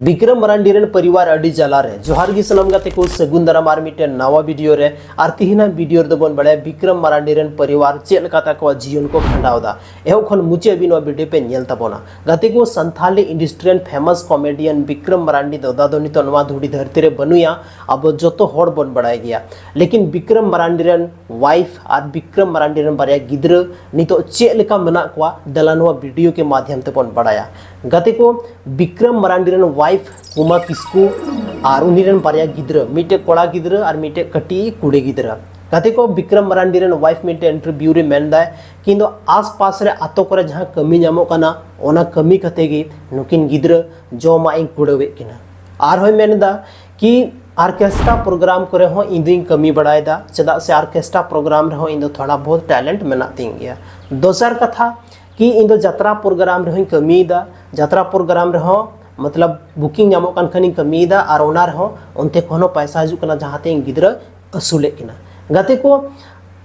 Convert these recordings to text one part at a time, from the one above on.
Vikram Marandi rain परिवार अडी जला रे जोहार गी सनम गाते को सगुन दाराम आर मिटे नवा वीडियो रे आर तिहिना वीडियो रे बन बड़े विक्रम मरांडी रेन परिवार चेल काता को जीवन को खंडावदा एहो खन मुचे बिनो वीडियो पे नेल तबोना गाते को Santhali industrial famous comedian Vikram Marandi दादा दो नितो नवा धुड़ी धरती रे बनुया अब जतो होड़ बन बड़ाय गया लेकिन विक्रम मरांडी रेन वाइफ आर विक्रम मरांडी रेन बारिया गिद्र नितो चेल लेका मेना कोआ दलानवा वीडियो के माध्यम ते बन बड़ाया गाते को विक्रम मरांडी रेन वाइफ उमा किस्कू और उन्हीं बारिया गिद्र मिटे कोड़ा गिद्र और मिटे कटी कुड़े गिद्र गाते को विक्रम मरांडी रेन वाइफ मिटे इंटरव्यू रे मेनदा कि आस पास रे आतो करे जहां कमी नामो कना ओना कमी कते गी नुकिन गिद्र जोमा इन कुड़वे किना आर होय मेनदा कि आर्केस्ट्रा प्रोग्राम करे हो इंदिन कमी बढ़ाएदा चदा से आर्केस्ट्रा प्रोग्राम रे हो इंदो थोड़ा बहुत टैलेंट मेना तिंग गया दोसर कथा कि इंदो यात्रा प्रोग्राम रे हो कमीदा यात्रा प्रोग्राम रे हो मतलब बुकिंग नामो कान खनी कमीदा और ओना रे हो उनते कोनो पैसा हजु कना जहाते गिद्र असुले किना गाते को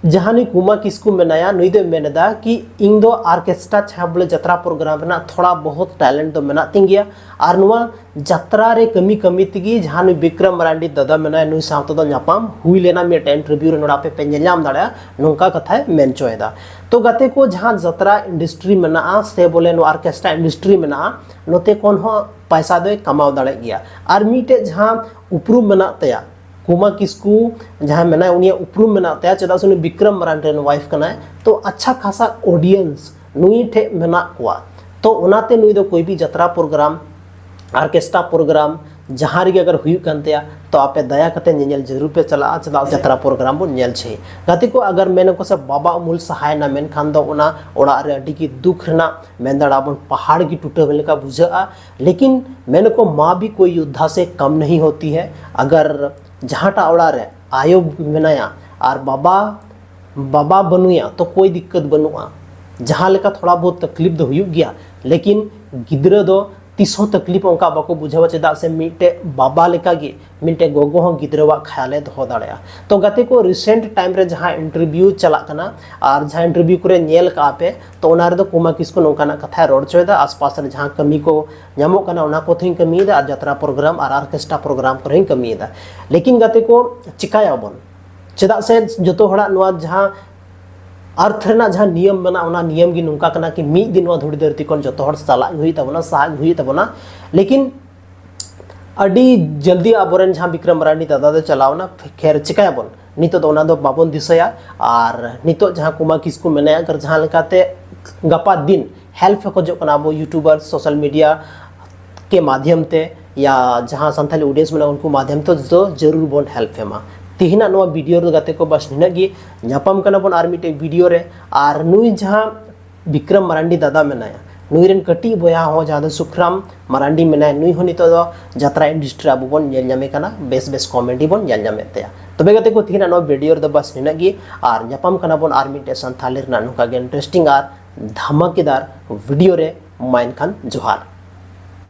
जहानी कुमा किसकू मेनाया नुई दो मेनदा कि इंग दो आर्केस्ट्रा छाबले यात्रा प्रोग्राम ना थोड़ा बहुत टैलेंट दो मेना तिंगिया और नुआ यात्रा रे कमी कमी तिगी जहानी विक्रम मरांडी दादा मेना नुई सावतो दो न्यापाम हुई लेना मेट इंटरव्यू रे नोडा पे पेंजलाम दाड़ा नोंका कथा मेन चोयदा तो गाते को जहां यात्रा इंडस्ट्री मेना से बोले नो आर्केस्ट्रा इंडस्ट्री मेना नोते कोन हो पैसा दो कमाव दाड़े गया और मीटे जहां उपरूम मेना तया कुमा किस्कू जहां मेना उनिया उपरूम मेना तया चदा सुनी विक्रम मरांडी रेन वाइफ कना तो अच्छा खासा ऑडियंस नुई ठे मेना कोआ तो ओनाते नुई दो कोई भी यात्रा प्रोग्राम आर्केस्ट्रा प्रोग्राम जहां रे अगर हुई कानतेया तो आपे दया कते नेल जरूर पे चला चदा यात्रा प्रोग्राम बन नेल छे गाते को अगर मेने को से बाबा अमूल सहाय ना मेन खान दो ओना ओड़ा रे अडी की दुख ना मेन दाड़ा बन पहाड़ की टूटे वाले का बुझा लेकिन मेने को माँ भी कोई योद्धा से कम नहीं होती है अगर जहाटा ओड़ा रे आयो मेनाया और बाबा बाबा बनुया तो कोई दिक्कत बनुआ जहाँ लेका थोड़ा बहुत तकलीफ दो हुई गया लेकिन गिद्र दो तीसों तकलीफ उनका बाको बुझावा चेदा से मिटे बाबा लेका गे मिटे गोगो हो गिद्रवा ख्याले दो दाड़ा तो गाते को रिसेंट टाइम रे जहां इंटरव्यू चला कना और जहां इंटरव्यू करे नेल का पे तो ओना रे दो कुमा किसको नोंकाना कथा रोड चोयदा आसपास रे जहां कमी को नामो कना ओना को थिंग कमीदा और यात्रा प्रोग्राम और आर्केस्ट्रा प्रोग्राम करे कमीदा लेकिन गाते को चिकाया बन चेदा से जतो हड़ा नवा जहां अर्थ रेना जहां नियम बना ओना नियम गी नुंका कना कि मी दिन वा धुड़ी धरती कोन जतो हड़ साला हुई तबना साग हुई तबना लेकिन अडी जल्दी आबोरन जहां विक्रम मरांडी दादा दो चलावना खैर चिकाया बन नितो तो ओना दो बाबन दिसया और नितो जहां कुमा किसकू मेना अगर जहां लेकाते गपा दिन हेल्प को जो कना वो यूट्यूबर सोशल मीडिया के माध्यम ते या जहां संथाली ऑडियंस मेना उनको माध्यम तो जरूर बन हेल्प हेमा तिहिना नवा वीडियो रे गाते को बस निनागी न्यापाम कना बन आर मिटे वीडियो रे और नुई जहां विक्रम मरांडी दादा मेनाया नुई रेन कटी बोया हो जहां सुखराम मरांडी मेनाय नुई हो नितो दो यात्रा इंडस्ट्री अब बन नेल न्यामे कना बेस बेस कॉमेडी बन नेल न्यामे तया तबे गाते को तिहिना नवा वीडियो रे बस निनागी और न्यापाम कना बन आर मिटे संथाली रे नुका गे इंटरेस्टिंग और धमाकेदार वीडियो रे माइन खान जोहार।